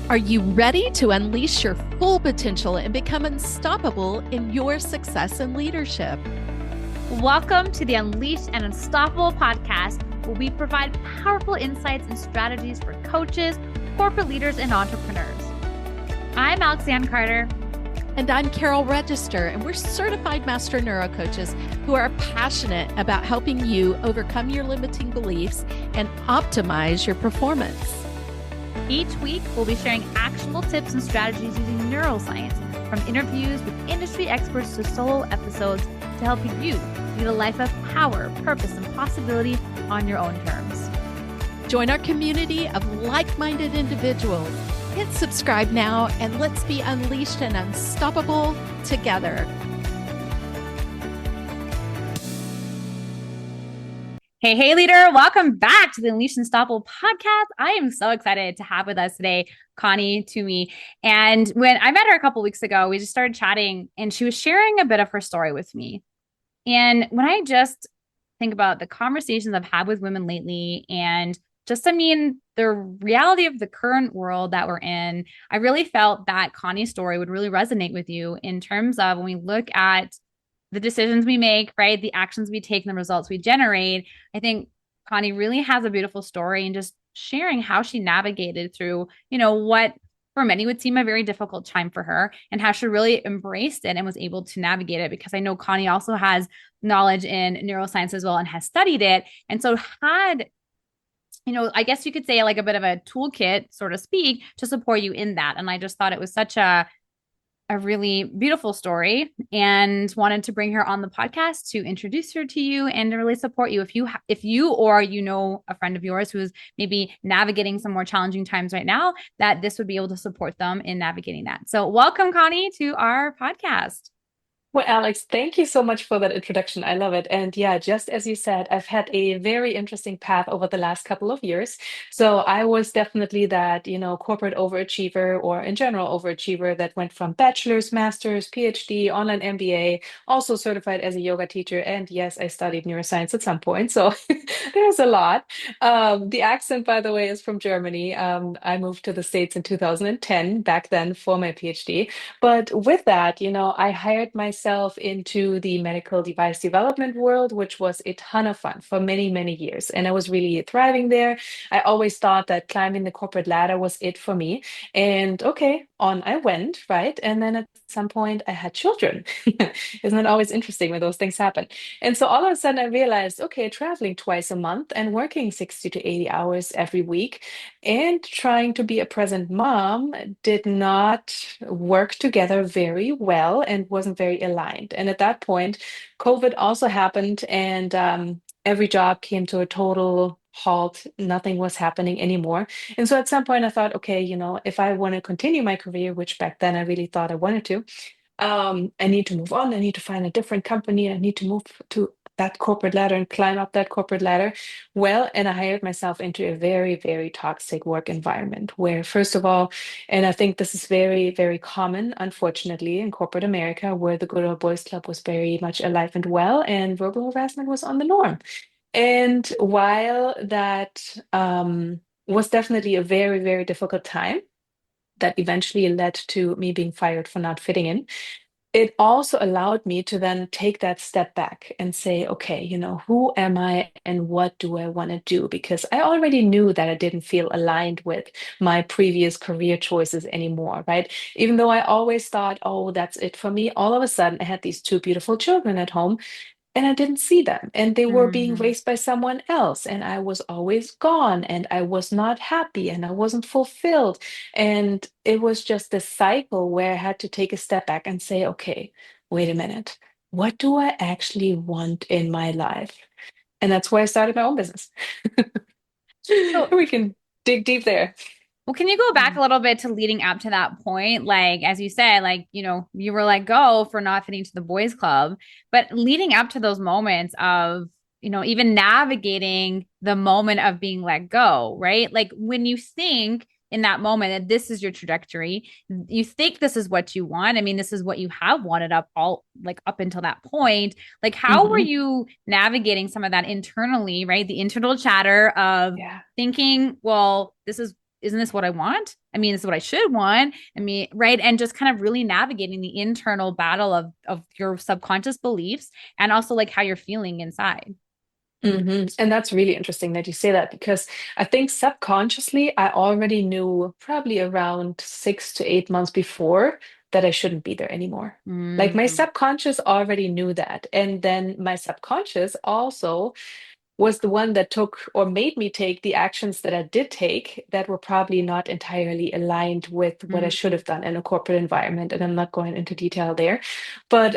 Are you ready to unleash your full potential and become unstoppable in your success and leadership? Welcome to the Unleashed and Unstoppable podcast, where we provide powerful insights and strategies for coaches, corporate leaders, and entrepreneurs. I'm Alexanne Carter. And I'm Carol Register, and we're certified master neurocoaches who are passionate about helping you overcome your limiting beliefs and optimize your performance. Each week, we'll be sharing actionable tips and strategies using neuroscience, from interviews with industry experts to solo episodes to help you lead a life of power, purpose, and possibility on your own terms. Join our community of like-minded individuals. Hit subscribe now and let's be unleashed and unstoppable together. Hey, leader. Welcome back to the Unleashed and Unstoppable podcast. I am so excited to have with us today Conny Twomey. And when I met her a couple of weeks ago, we just started chatting and she was sharing a bit of her story with me. And when I just think about the conversations I've had with women lately and the reality of the current world that we're in, I really felt that Connie's story would really resonate with you in terms of when we look at the decisions we make, right? The actions we take and the results we generate. I think Connie really has a beautiful story and just sharing how she navigated through, what for many would seem a very difficult time for her and how she really embraced it and was able to navigate it, because I know Connie also has knowledge in neuroscience as well and has studied it. And so had, I guess you could say like a bit of a toolkit, so to speak, to support you in that. And I just thought it was such a really beautiful story and wanted to bring her on the podcast to introduce her to you and to really support you. If you or a friend of yours who's maybe navigating some more challenging times right now, that this would be able to support them in navigating that. So welcome, Connie, to our podcast. Well, Alex, thank you so much for that introduction. I love it. And yeah, just as you said, I've had a very interesting path over the last couple of years. So I was definitely that, corporate overachiever or in general overachiever that went from bachelor's, master's, PhD, online MBA, also certified as a yoga teacher. And yes, I studied neuroscience at some point. So there's a lot. The accent, by the way, is from Germany. I moved to the States in 2010, back then for my PhD. But with that, I hired myself into the medical device development world, which was a ton of fun for many, many years. And I was really thriving there. I always thought that climbing the corporate ladder was it for me. And okay, on I went, right? And then at some point I had children. Isn't it always interesting when those things happen? And so all of a sudden I realized, okay, traveling twice a month and working 60 to 80 hours every week and trying to be a present mom did not work together very well and wasn't very aligned. And at that point, COVID also happened, and every job came to a total halt. Nothing was happening anymore. And so at some point, I thought, okay, if I want to continue my career, which back then I really thought I wanted to, I need to move on. I need to find a different company. I need to move to that corporate ladder and climb up that corporate ladder. Well, and I hired myself into a very, very toxic work environment where, first of all, and I think this is very, very common, unfortunately, in corporate America, where the good old boys club was very much alive and well, and verbal harassment was on the norm. And while that was definitely a very, very difficult time, that eventually led to me being fired for not fitting in. It also allowed me to then take that step back and say, okay, who am I and what do I want to do? Because I already knew that I didn't feel aligned with my previous career choices anymore, right? Even though I always thought, oh, that's it for me. All of a sudden, I had these two beautiful children at home and I didn't see them, and they were being Mm-hmm. raised by someone else, and I was always gone, and I was not happy, and I wasn't fulfilled. And it was just this cycle where I had to take a step back and say, okay, wait a minute, what do I actually want in my life? And that's why I started my own business. So We can dig deep there. Well, can you go back a little bit to leading up to that point? Like, as you said, you were let go for not fitting to the boys' club, but leading up to those moments of, even navigating the moment of being let go, right? Like when you think in that moment that this is your trajectory, you think this is what you want. I mean, this is what you have wanted up until that point. Like, how were Mhm. you navigating some of that internally, right? The internal chatter of Yeah. thinking, well, this is isn't this what I want? I mean, this is what I should want. I mean, right. And just kind of really navigating the internal battle of your subconscious beliefs and also like how you're feeling inside. And that's really interesting that you say that because I think subconsciously I already knew probably around 6 to 8 months before that I shouldn't be there anymore. Like my Mm-hmm. subconscious already knew that. And then my subconscious also was the one that took or made me take the actions that I did take that were probably not entirely aligned with what I should Mm-hmm. have done in a corporate environment. And I'm not going into detail there, but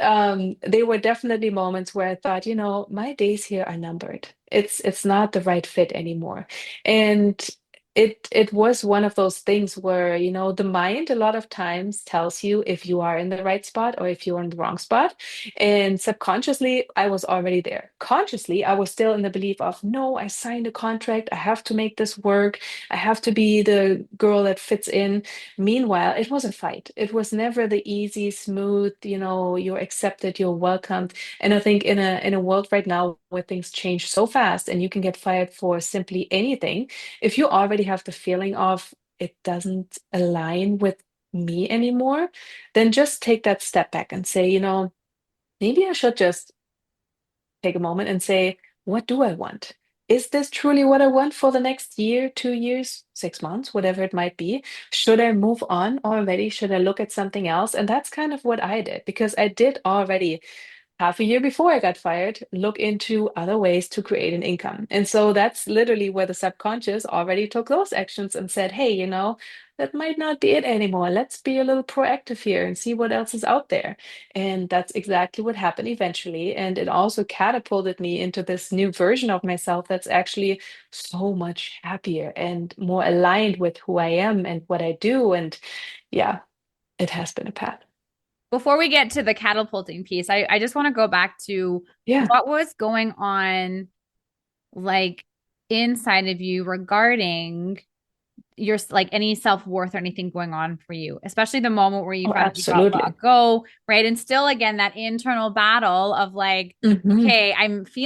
they were definitely moments where I thought, my days here are numbered. It's not the right fit anymore. And it was one of those things where, the mind a lot of times tells you if you are in the right spot or if you're in the wrong spot. And subconsciously, I was already there. Consciously, I was still in the belief of, no, I signed a contract. I have to make this work. I have to be the girl that fits in. Meanwhile, it was a fight. It was never the easy, smooth, you're accepted, you're welcomed. And I think in a world right now where things change so fast and you can get fired for simply anything, if you already have the feeling of it doesn't align with me anymore, then just take that step back and say, maybe I should just take a moment and say, what do I want? Is this truly what I want for the next year, 2 years, 6 months, whatever it might be? Should I move on already? Should I look at something else? And that's kind of what I did because I did already half a year before I got fired, look into other ways to create an income. And so that's literally where the subconscious already took those actions and said, hey, that might not be it anymore. Let's be a little proactive here and see what else is out there. And that's exactly what happened eventually. And it also catapulted me into this new version of myself that's actually so much happier and more aligned with who I am and what I do. And yeah, it has been a path. Before we get to the catapulting piece, I just want to go back to Yeah. what was going on like inside of you regarding your like any self-worth or anything going on for you, especially the moment where you Oh, found out you got absolutely. let go, right? And still again that internal battle of like, Hmm. okay, it's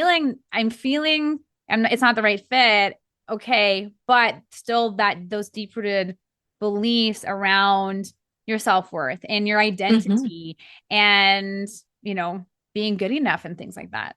not the right fit. Okay, but still that those deep-rooted beliefs around your self-worth and your Hmm. identity and, you know, being good enough and things like that.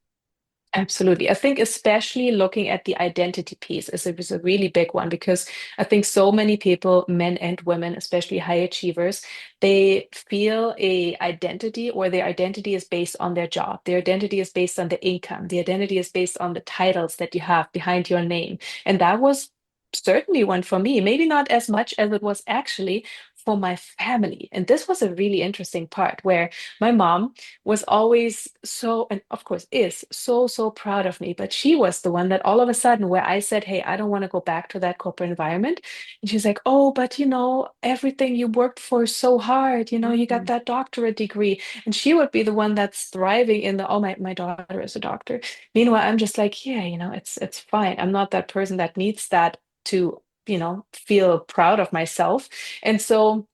Absolutely. I think especially looking at the identity piece is a really big one because I think so many people, men and women, especially high achievers, they feel a identity or their identity is based on their job. Their identity is based on the income. The identity is based on the titles that you have behind your name. And that was certainly one for me, maybe not as much as it was actually for my family. And this was a really interesting part where my mom was always so, and of course is so proud of me. But she was the one that all of a sudden, where I said, hey, I don't want to go back to that corporate environment. And she's like, oh, but everything you worked for so hard, you got Mhm. that doctorate degree. And she would be the one that's thriving in the, oh, my daughter is a doctor. Meanwhile, I'm just like, yeah, it's fine. I'm not that person that needs that to, feel proud of myself. And so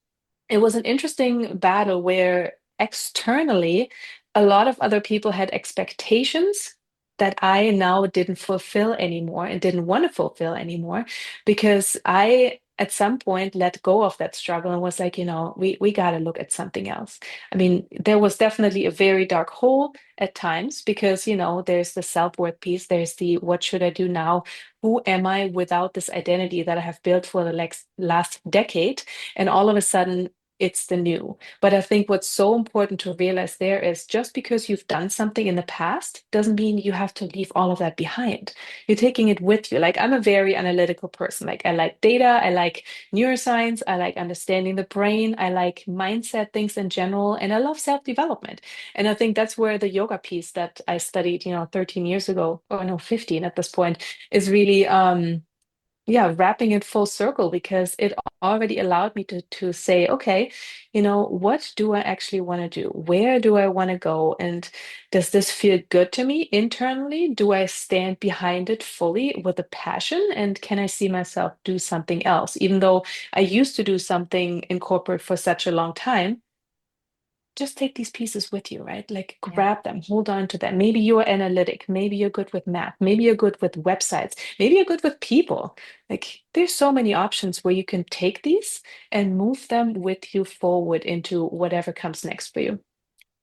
it was an interesting battle where externally a lot of other people had expectations that I now didn't fulfill anymore and didn't want to fulfill anymore because I at some point let go of that struggle and was like, we got to look at something else. I mean, there was definitely a very dark hole at times because, there's the self-worth piece, there's the what should I do now? Who am I without this identity that I have built for the last decade? And all of a sudden, it's the new. But I think what's so important to realize there is just because you've done something in the past doesn't mean you have to leave all of that behind. You're taking it with you. Like I'm a very analytical person. Like I like data, I like neuroscience, I like understanding the brain, I like mindset things in general, and I love self-development. And I think that's where the yoga piece that I studied, 13 years ago, or no, 15 at this point, is really yeah, wrapping it full circle because it already allowed me to say, okay, what do I actually want to do? Where do I want to go? And does this feel good to me internally? Do I stand behind it fully with a passion? And can I see myself do something else? Even though I used to do something in corporate for such a long time, just take these pieces with you, right? Like Yeah. grab them, hold on to them. Maybe you're analytic, maybe you're good with math, maybe you're good with websites, maybe you're good with people. Like there's so many options where you can take these and move them with you forward into whatever comes next for you.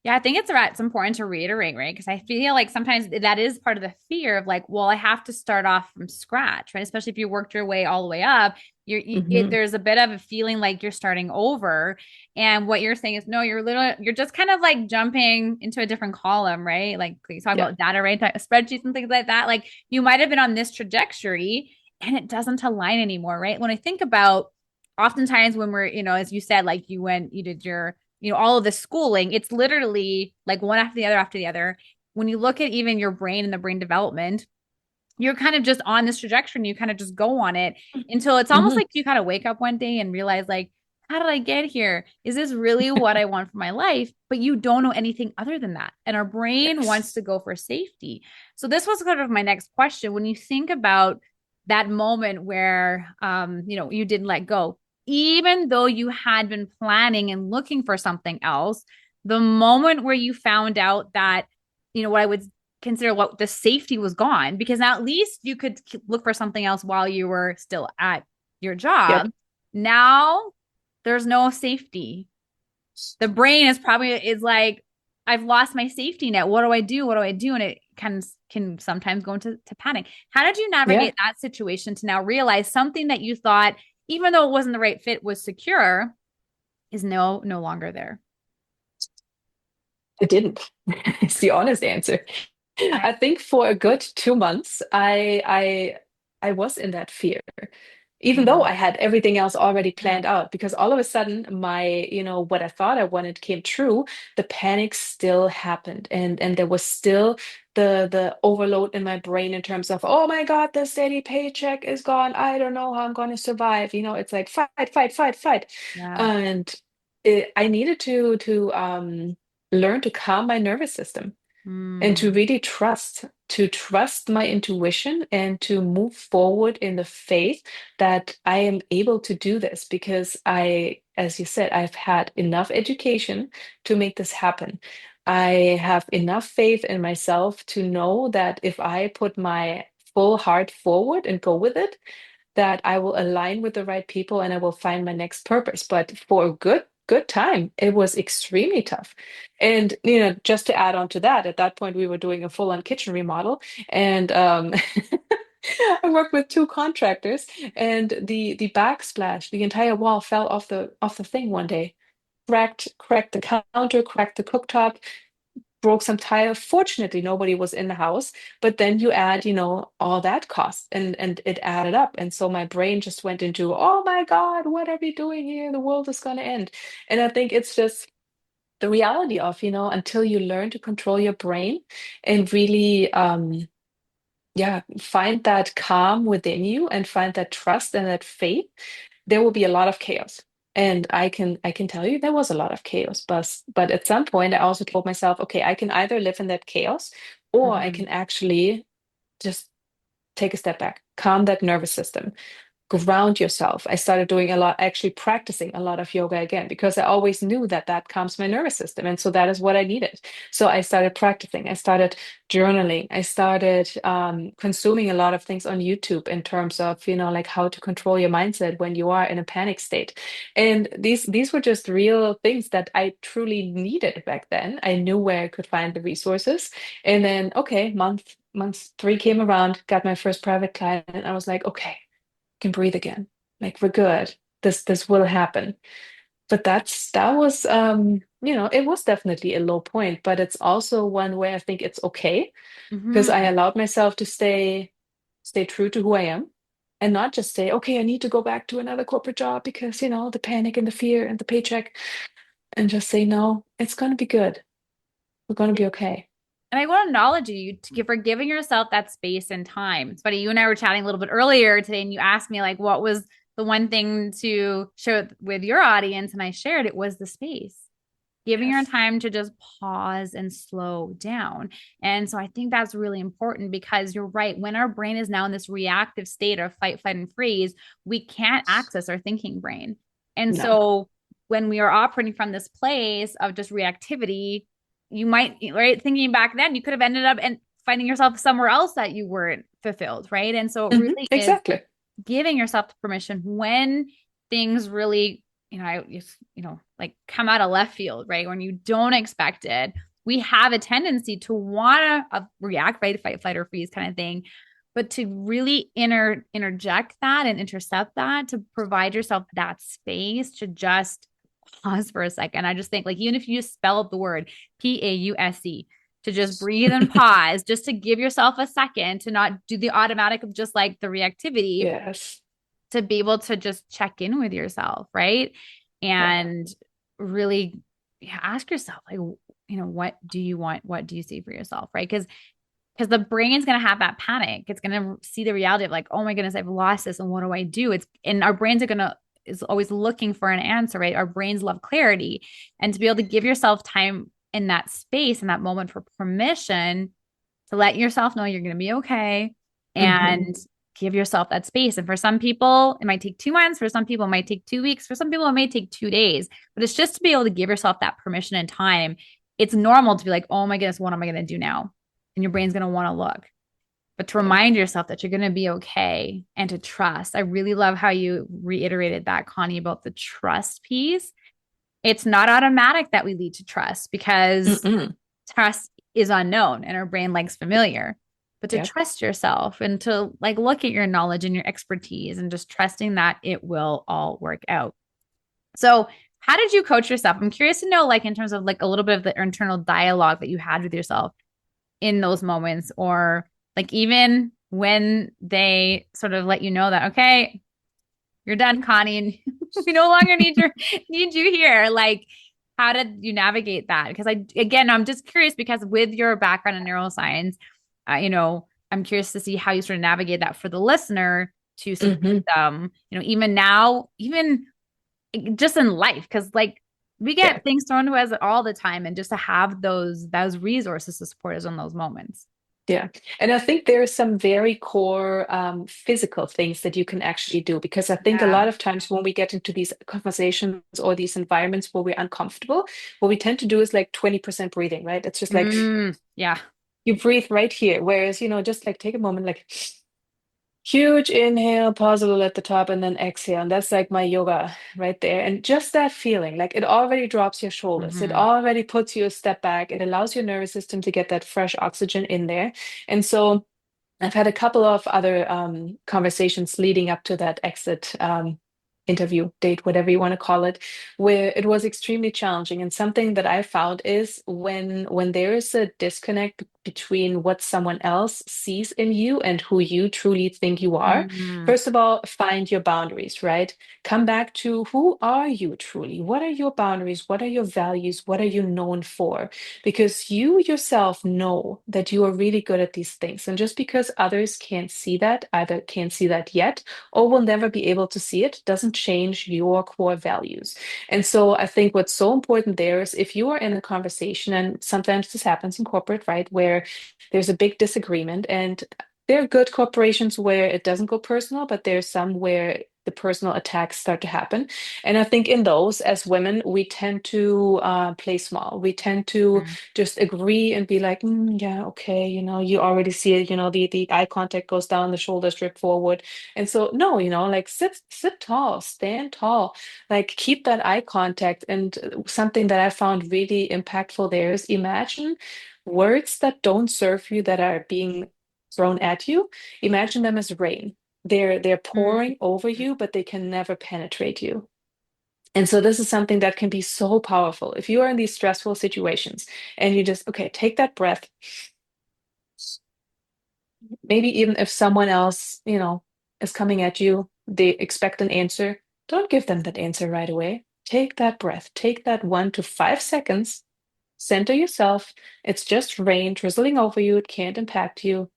Yeah, I think it's important to reiterate, right? Because I feel like sometimes that is part of the fear of like, well, I have to start off from scratch, right? Especially if you worked your way all the way up, Hmm. there's a bit of a feeling like you're starting over. And what you're saying is, no, you're just kind of like jumping into a different column, right? Like you talk Yeah. about data, right? Spreadsheets and things like that. Like you might have been on this trajectory and it doesn't align anymore, right? When I think about oftentimes when we're, as you said, like you did your all of the schooling, it's literally like one after the other. When you look at even your brain and the brain development, you're kind of just on this trajectory and you kind of just go on it until it's almost Hmm. like you kind of wake up one day and realize, like, how did I get here? Is this really what I want for my life? But you don't know anything other than that. And our brain wants Yes. to go for safety. So this was kind of my next question. When you think about that moment where you didn't let go, even though you had been planning and looking for something else, the moment where you found out that, what I would consider what the safety was gone, because now at least you could look for something else while you were still at your job. Yep. Now there's no safety. The brain is like, I've lost my safety net. What do I do? What do I do? And it can sometimes go into panic. How did you Yeah. navigate that situation to now realize something that you thought, even though it wasn't the right fit, was secure, is no longer there? I didn't. It's the honest answer. Okay. I think for a good 2 months, I was in that fear, even though I Mm, had everything else already yeah. planned out, because all of a sudden what I thought I wanted came true. The panic still happened, and there was still the overload in my brain in terms of, oh my God, the steady paycheck is gone. I don't know how I'm going to survive. It's like fight, fight, fight, fight. Yeah. And I needed to learn to calm my nervous system and to Mm, really trust my intuition and to move forward in the faith that I am able to do this, because as you said, I've had enough education to make this happen. I have enough faith in myself to know that if I put my full heart forward and go with it, that I will align with the right people and I will find my next purpose. But for a good time, it was extremely tough. And just to add on to that, at that point we were doing a full-on kitchen remodel, and I worked with two contractors, and the backsplash, the entire wall fell off the thing one day. Cracked the counter, cracked the cooktop, broke some tile. Fortunately, nobody was in the house. But then you add, all that cost, and it added up. And so my brain just went into, oh my God, what are we doing here? The world is gonna end. And I think it's just the reality of, until you learn to control your brain and really yeah, find that calm within you and find that trust and that faith, there will be a lot of chaos. And I can tell you there was a lot of chaos, but at some point I also told myself, okay, I can either live in that chaos or I mhm. can actually just take a step back, calm that nervous system, ground yourself. I started doing a lot, actually practicing a lot of yoga again, because I always knew that that calms my nervous system. And so that is what I needed. So I started practicing. I started journaling. I started consuming a lot of things on YouTube in terms of, like how to control your mindset when you are in a panic state. And these were just real things that I truly needed back then. I knew where I could find the resources. And then, okay, month 3 came around, got my first private client, and I was like, okay, can breathe again. Like we're good. This will happen. But it was definitely a low point, but it's also one where I think it's okay, because I Mhm. allowed myself to stay true to who I am and not just say, okay, I need to go back to another corporate job because, the panic and the fear and the paycheck, and just say, no, it's going to be good. We're going to be okay. And I want to acknowledge for giving yourself that space and time. It's funny, you and I were chatting a little bit earlier today, and you asked me like, what was the one thing to share with your audience? And I shared it was the space, giving your Yes. time to just pause and slow down. And so I think that's really important because you're right. When our brain is now in this reactive state of fight, flight, and freeze, we can't access our thinking brain. And No. so when we are operating from this place of just reactivity, you might, right? Thinking back then, you could have ended up and finding yourself somewhere else that you weren't fulfilled, right? And so it really is Exactly. giving yourself the permission when things really, like come out of left field, right? When you don't expect it, we have a tendency to want to react, right? Fight, flight, or freeze kind of thing. But to really interject that and intercept that, to provide yourself that space to just pause for a second. I just think, like, even if you just spell out the word PAUSE, to just breathe and pause, just to give yourself a second to not do the automatic of just like the reactivity, Yes. to be able to just check in with yourself, right? Yeah. And really ask yourself, like, what do you want? What do you see for yourself, right? Because the brain is going to have that panic. It's going to see the reality of like, oh my goodness, I've lost this, and what do I do? And our brains is always looking for an answer, right? Our brains love clarity, and to be able to give yourself time in that space, in that moment, for permission to let yourself know you're going to be okay, and give yourself that space. And for some people, it might take 2 months. For some people, it might take 2 weeks. For some people, it may take 2 days. But it's just to be able to give yourself that permission and time. It's normal to be like, oh my goodness, what am I going to do now? And your brain's going to want to look. But to remind yourself that you're going to be okay and to trust. I really love how you reiterated that, Connie, about the trust piece. It's not automatic that we lead to trust, because trust is unknown and our brain likes familiar. But to trust yourself and to like look at your knowledge and your expertise and just trusting that it will all work out. So how did you coach yourself? I'm curious to know, like, in terms of like a little bit of the internal dialogue that you had with yourself in those moments, or like even when they sort of let you know that, okay, you're done, Connie, and we no longer need you here. Like, how did you navigate that? Because I'm just curious, because with your background in neuroscience, I'm curious to see how you sort of navigate that for the listener to support them, even now, even just in life, because like we get things thrown to us all the time, and just to have those resources to support us in those moments. Yeah. And I think there are some very core physical things that you can actually do, because I think a Yeah. lot of times when we get into these conversations or these environments where we're uncomfortable, what we tend to do is like 20% breathing, right? It's just like Yeah. you breathe right here. Whereas, just like take a moment, like huge inhale, pause a little at the top, and then exhale. And that's like my yoga right there. And just that feeling, like it already drops your shoulders. It already puts you a step back. It allows your nervous system to get that fresh oxygen in there. And so I've had a couple of other conversations leading up to that exit interview date, whatever you want to call it, where it was extremely challenging. And something that I found is when there is a disconnect between what someone else sees in you and who you truly think you are. Mm-hmm. First of all, find your boundaries, right? Come back to, who are you truly? What are your boundaries? What are your values? What are you known for? Because you yourself know that you are really good at these things. And just because others can't see that, either can't see that yet, or will never be able to see it, doesn't change your core values. And so I think what's so important there is, if you are in a conversation, and sometimes this happens in corporate, right, where there's a big disagreement, and there are good corporations where it doesn't go personal, but there's some where the personal attacks start to happen. And I think in those, as women, we tend to play small. We tend to just agree and be like, yeah, okay, you already see it, the eye contact goes down, the shoulders drip forward. And so, no, like sit tall, stand tall, like keep that eye contact. And something that I found really impactful there is, imagine words that don't serve you, that are being thrown at you. Imagine them as rain. They're pouring over you, but they can never penetrate you. And so this is something that can be so powerful. If you are in these stressful situations and you just, okay, take that breath. Maybe even if someone else, is coming at you, they expect an answer. Don't give them that answer right away. Take that breath. Take that 1 to 5 seconds. Center yourself. It's just rain drizzling over you. It can't impact you.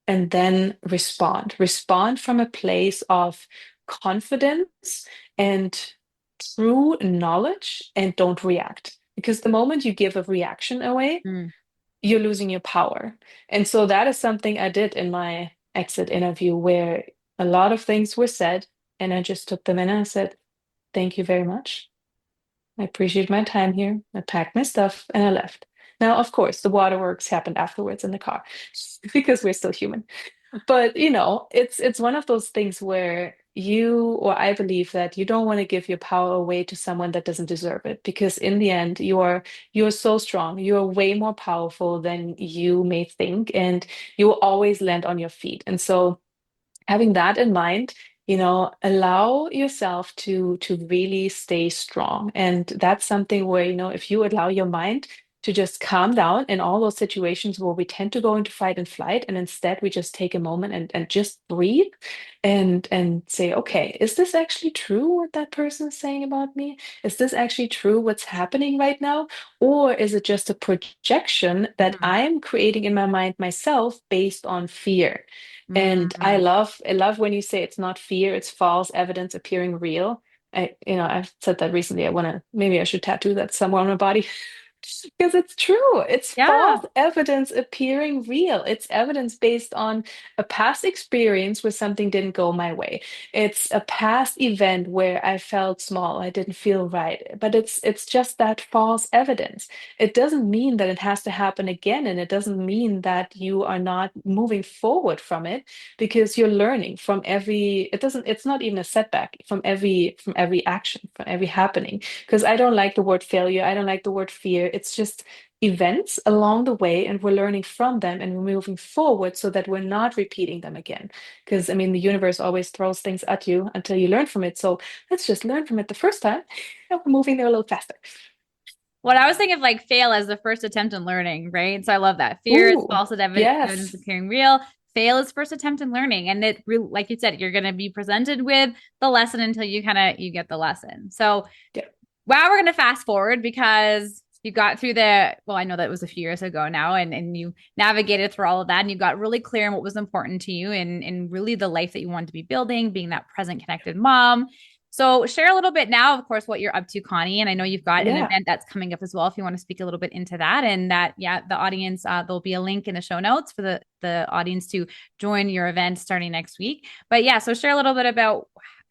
And then respond. Respond from a place of confidence and true knowledge, and don't react. Because the moment you give a reaction away, you're losing your power. And so that is something I did in my exit interview, where a lot of things were said, and I just took them in and I said, thank you very much. I appreciate my time here. I packed my stuff and I left. Now, of course, the waterworks happened afterwards in the car because we're still human. But it's one of those things where or I believe that you don't want to give your power away to someone that doesn't deserve it, because in the end, you're so strong. You're way more powerful than you may think, and you will always land on your feet. And so having that in mind, allow yourself to really stay strong. And that's something where, if you allow your mind to just calm down in all those situations where we tend to go into fight and flight, and instead we just take a moment and just breathe and say, okay, is this actually true what that person is saying about me? Is this actually true what's happening right now? Or is it just a projection that Mhm. I'm creating in my mind myself based on fear? And I Mhm. love I love when you say it's not fear, it's false evidence appearing real. I've said that recently. Maybe I should tattoo that somewhere on my body. Because it's true. It's Yeah. false evidence appearing real. It's evidence based on a past experience where something didn't go my way. It's a past event where I felt small, I didn't feel right. But it's just that false evidence. It doesn't mean that it has to happen again, and it doesn't mean that you are not moving forward from it, because you're learning from it's not even a setback from every action, from every happening, because I don't like the word failure. I don't like the word fear. It's just events along the way, and we're learning from them and we're moving forward so that we're not repeating them again. Because, I mean, the universe always throws things at you until you learn from it. So let's just learn from it the first time, and we're moving there a little faster. What I was thinking of like fail as the first attempt in learning, right? So I love that. Fear is Ooh, false evidence yes. appearing real. Fail is first attempt in learning. And like you said, you're going to be presented with the lesson until you get the lesson. So Yeah. wow, we're going to fast forward because you got through well, I know that was a few years ago now, and you navigated through all of that, and you got really clear on what was important to you, and really the life that you wanted to be building, being that present, connected mom. So share a little bit now, of course, what you're up to, Connie. And I know you've got an Yeah. event that's coming up as well. If you want to speak a little bit into that, and that, yeah, the audience, there'll be a link in the show notes for the audience to join your event starting next week. But yeah, so share a little bit about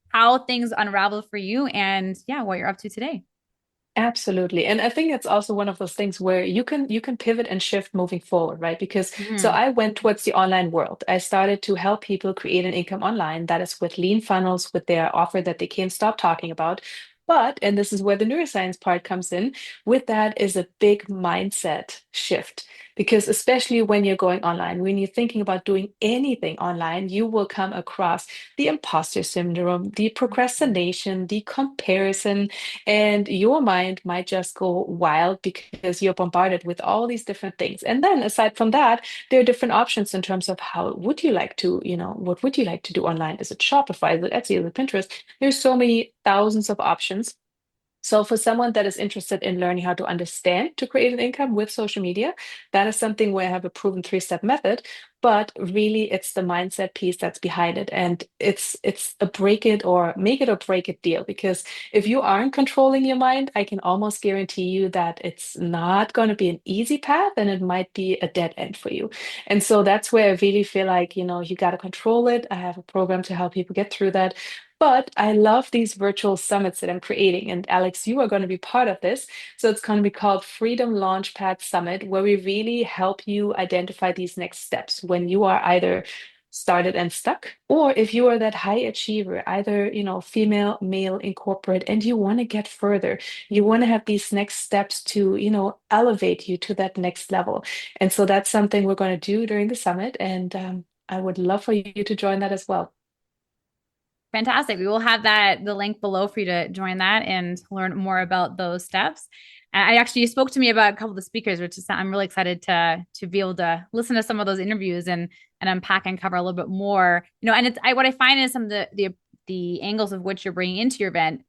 how things unravel for you, and yeah, what you're up to today. Absolutely. And I think it's also one of those things where you can pivot and shift moving forward, right? Because so Mhm. I went towards the online world. I started to help people create an income online, that is with lean funnels, with their offer that they can't stop talking about. But, and this is where the neuroscience part comes in, with that is a big mindset shift. Because especially when you're going online, when you're thinking about doing anything online, you will come across the imposter syndrome, the procrastination, the comparison, and your mind might just go wild because you're bombarded with all these different things. And then aside from that, there are different options in terms of how would you like to, what would you like to do online? Is it Shopify? Is it Etsy? Is it Pinterest? There's so many thousands of options. So for someone that is interested in learning how to understand to create an income with social media, that is something where I have a proven three-step method. But really, it's the mindset piece that's behind it, and it's a break it or make it or break it deal. Because if you aren't controlling your mind, I can almost guarantee you that it's not going to be an easy path, and it might be a dead end for you. And so that's where I really feel like you got to control it. I have a program to help people get through that. But I love these virtual summits that I'm creating. And Alex, you are going to be part of this. So it's going to be called Freedom Launchpad Summit, where we really help you identify these next steps when you are either started and stuck, or if you are that high achiever, either, female, male in corporate, and you want to get further. You want to have these next steps to, elevate you to that next level. And so that's something we're going to do during the summit. And I would love for you to join that as well. Fantastic. We will have the link below for you to join that and learn more about those steps. And I actually, you spoke to me about a couple of the speakers, which is I'm really excited to be able to listen to some of those interviews and unpack and cover a little bit more. And what I find is some of the angles of which you're bringing into your event.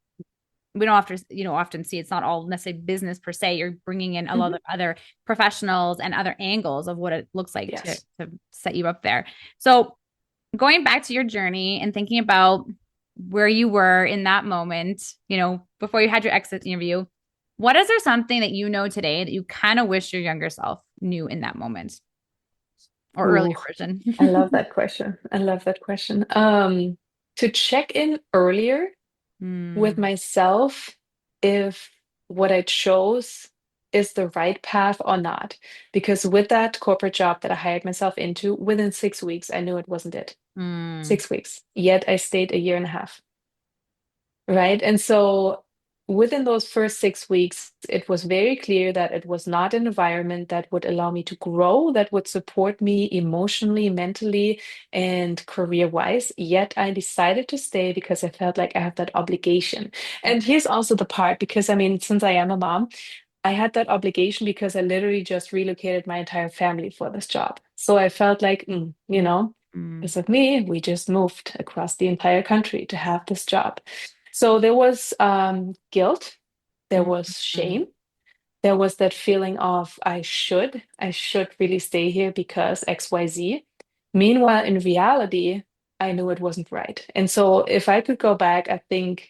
We don't often see it's not all necessarily business per se. You're bringing in a lot Mhm. of other professionals and other angles of what it looks like Yes. to set you up there. So going back to your journey and thinking about where you were in that moment, before you had your exit interview, what is there something that you know today that you kind of wish your younger self knew in that moment or Ooh, earlier version? I love that question. I love that question. To check in earlier with Mm, myself if what I chose is the right path or not. Because with that corporate job that I hired myself into, within 6 weeks, I knew it wasn't it. Mm. 6 weeks. Yet I stayed a year and a half. Right. And so within those first 6 weeks, it was very clear that it was not an environment that would allow me to grow, that would support me emotionally, mentally, and career-wise. Yet I decided to stay because I felt like I have that obligation. Yeah. And here's also the part, because I mean, since I am a mom, I had that obligation because I literally just relocated my entire family for this job. So I felt like, Mm. Mm. because of me, we just moved across the entire country to have this job. So there was guilt, there Mm. was Mm. shame, there was that feeling of I should really stay here because XYZ. Meanwhile, in reality, I knew it wasn't right. And so if I could go back, I think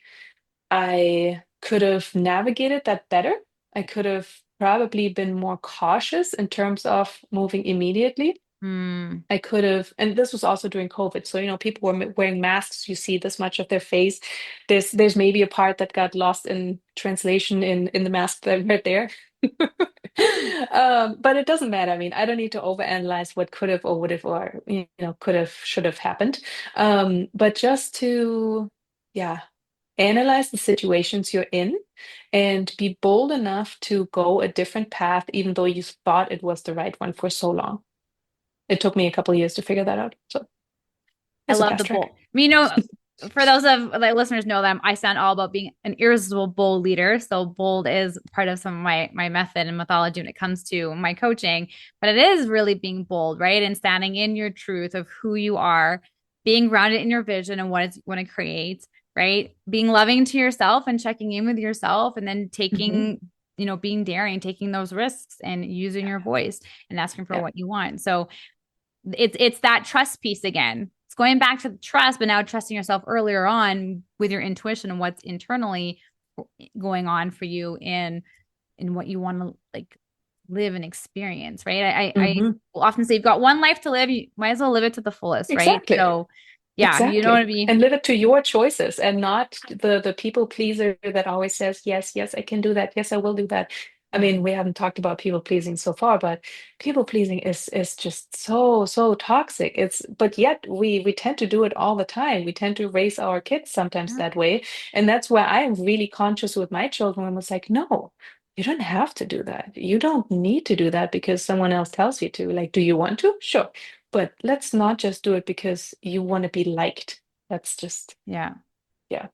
I could have navigated that better. I could have probably been more cautious in terms of moving immediately. Mm. I could have, and this was also during COVID. So, people were wearing masks. You see this much of their face. There's maybe a part that got lost in translation in the mask that right there. But it doesn't matter. I mean, I don't need to overanalyze what could have or would have or could have should have happened. But just to, yeah, analyze the situations you're in and be bold enough to go a different path, even though you thought it was the right one for so long. It took me a couple years to figure that out. So I it's a love the fast track. bold. For those of the listeners know them, I sound all about being an irresistible bold leader. So bold is part of some of my method and methodology when it comes to my coaching. But it is really being bold, right? And standing in your truth of who you are, being grounded in your vision and what it's want to create, right? Being loving to yourself and checking in with yourself, and then Hmm. taking, being daring, taking those risks and using your voice and asking for Yeah. what you want. So it's that trust piece again. It's going back to the trust, but now trusting yourself earlier on with your intuition and what's internally going on for you in what you want to like live and experience, right? I Hmm. will often say you've got one life to live, you might as well live it to the fullest, right? Exactly. So yeah, you don't want to Exactly. be And live it to your choices and not the people pleaser that always says, yes, yes, I can do that. Yes, I will do that. I yeah, mean, we haven't talked about people pleasing so far, but people pleasing is just so toxic. But yet we tend to do it all the time. We tend to raise our kids sometimes yeah, that way. And that's why I'm really conscious with my children. I was like, no, you don't have to do that. You don't need to do that because someone else tells you to. Like, do you want to? Sure. But let's not just do it because you want to be liked. That's just, yeah. yeah.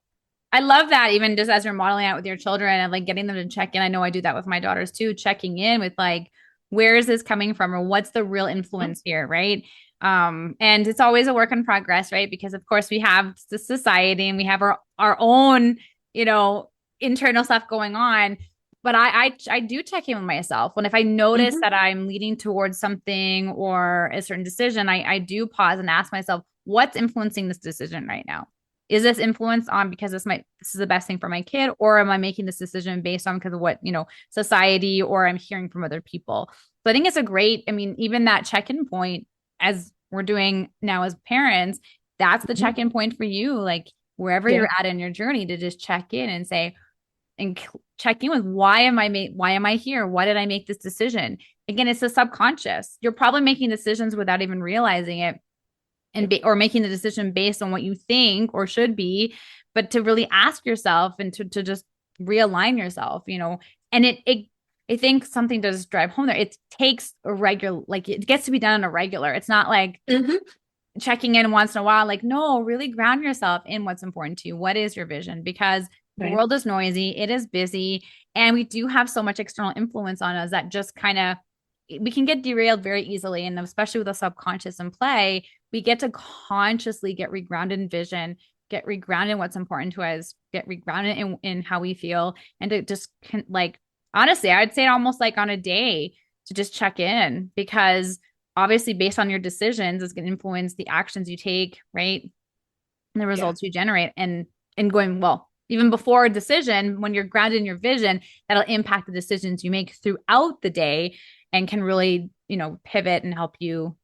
I love that even just as you're modeling out with your children and like getting them to check in. I know I do that with my daughters too, checking in with like, where is this coming from or what's the real Mhm. influence here, right? And it's always a work in progress, right? Because of course we have the society and we have our own, you know, internal stuff going on. But I do check in with myself when if I notice Mhm. that I'm leading towards something or a certain decision, I do pause and ask myself, what's influencing this decision right now? Is this influence on because this is the best thing for my kid, or am I making this decision based on because of what society or I'm hearing from other people? So I think it's a great, I mean, even that check-in point as we're doing now as parents, that's the Mhm. check-in point for you, like wherever you're Yeah. at in your journey to just check in and say and check in with why am I here? Why did I make this decision? Again, it's the subconscious. You're probably making decisions without even realizing it or making the decision based on what you think or should be, but to really ask yourself and to just realign yourself, and it I think something does drive home there. It takes a regular, like it gets to be done on a regular. It's not like Mhm. checking in once in a while. Like, no, really ground yourself in what's important to you. What is your vision? Because the Right. world is noisy, it is busy, and we do have so much external influence on us that just kind of we can get derailed very easily. And especially with the subconscious in play, we get to consciously get regrounded in vision, get regrounded in what's important to us, get regrounded in how we feel, and to just like honestly, I'd say almost like on a day to just check in because obviously based on your decisions is going to influence the actions you take, right? And the Yeah. results you generate and going, well, even before a decision, when you're grounded in your vision, that'll impact the decisions you make throughout the day and can really, pivot and help you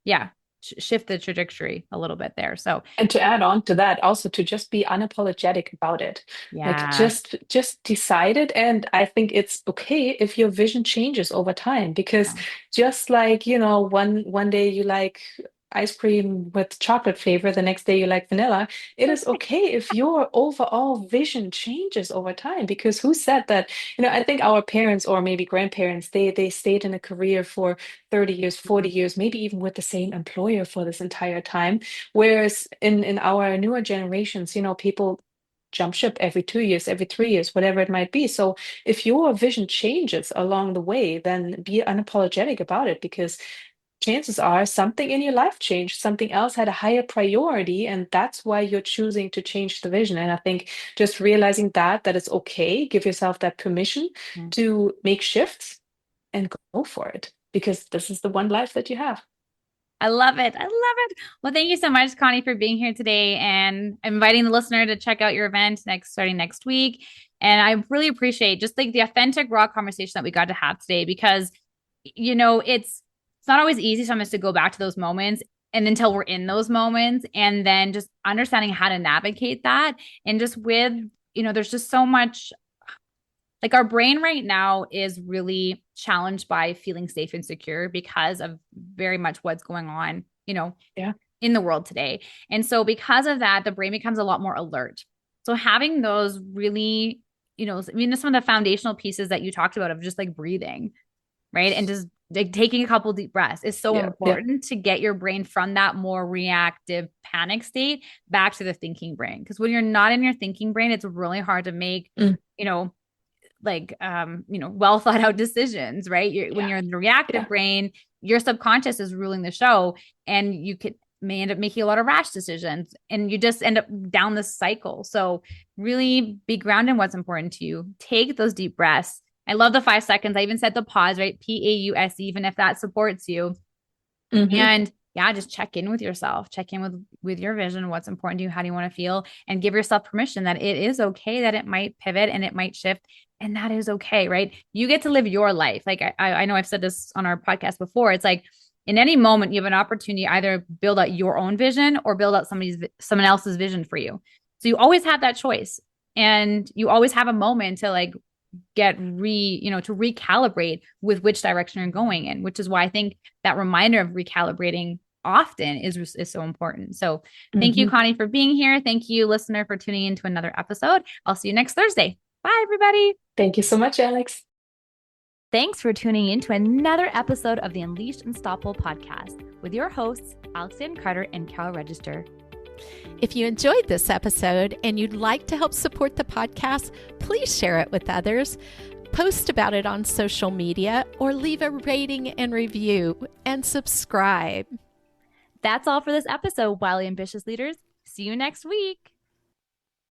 yeah, shift the trajectory a little bit there. So, And to add on to that, also to just be unapologetic about it. Like yeah. just decide it. And I think it's okay if your vision changes over time, because just like, one day you like ice cream with chocolate flavor, the next day you like vanilla. It is okay if your overall vision changes over time, because who said that, I think our parents or maybe grandparents, they stayed in a career for 30 years, 40 years, maybe even with the same employer for this entire time. Whereas in our newer generations, people jump ship every 2 years, every 3 years, whatever it might be. So if your vision changes along the way, then be unapologetic about it, because chances are something in your life changed, something else had a higher priority, and that's why you're choosing to change the vision. And I think just realizing that it's okay, give yourself that permission Yeah. to make shifts and go for it, because this is the one life that you have. I love it. I love it. Well, thank you so much, Connie, for being here today and inviting the listener to check out your event starting next week. And I really appreciate just like the authentic, raw conversation that we got to have today, because, it's not always easy sometimes to go back to those moments and until we're in those moments, and then just understanding how to navigate that. And just with, there's just so much, like our brain right now is really challenged by feeling safe and secure because of very much what's going on, Yeah. in the world today. And so because of that, the brain becomes a lot more alert. So having those really, some of the foundational pieces that you talked about of just like breathing, right? And just like taking a couple deep breaths is so important to get your brain from that more reactive panic state back to the thinking brain. Because when you're not in your thinking brain, it's really hard to make, well thought out decisions, right? When you're in the reactive brain, your subconscious is ruling the show, and you may end up making a lot of rash decisions, and you just end up down this cycle. So really be grounded in what's important to you. Take those deep breaths. I love the 5 seconds. I even said the pause, right? PAUSE, even if that supports you. Mm-hmm. And just check in with yourself, check in with your vision, what's important to you, how do you want to feel, and give yourself permission that it is okay, that it might pivot and it might shift. And that is okay, right? You get to live your life. Like I know I've said this on our podcast before. It's like in any moment, you have an opportunity to either build out your own vision or build out someone else's vision for you. So you always have that choice, and you always have a moment to like to recalibrate with which direction you're going in, which is why I think that reminder of recalibrating often is so important. So thank you, Connie, for being here. Thank you, listener, for tuning into another episode. I'll see you next Thursday. Bye, everybody. Thank you so much, Alex. Thanks for tuning in to another episode of the Unleashed Unstoppable podcast with your hosts, Alexandra Carter and Carol Register. If you enjoyed this episode and you'd like to help support the podcast, please share it with others, post about it on social media, or leave a rating and review, and subscribe. That's all for this episode, Wildly Ambitious Leaders. See you next week.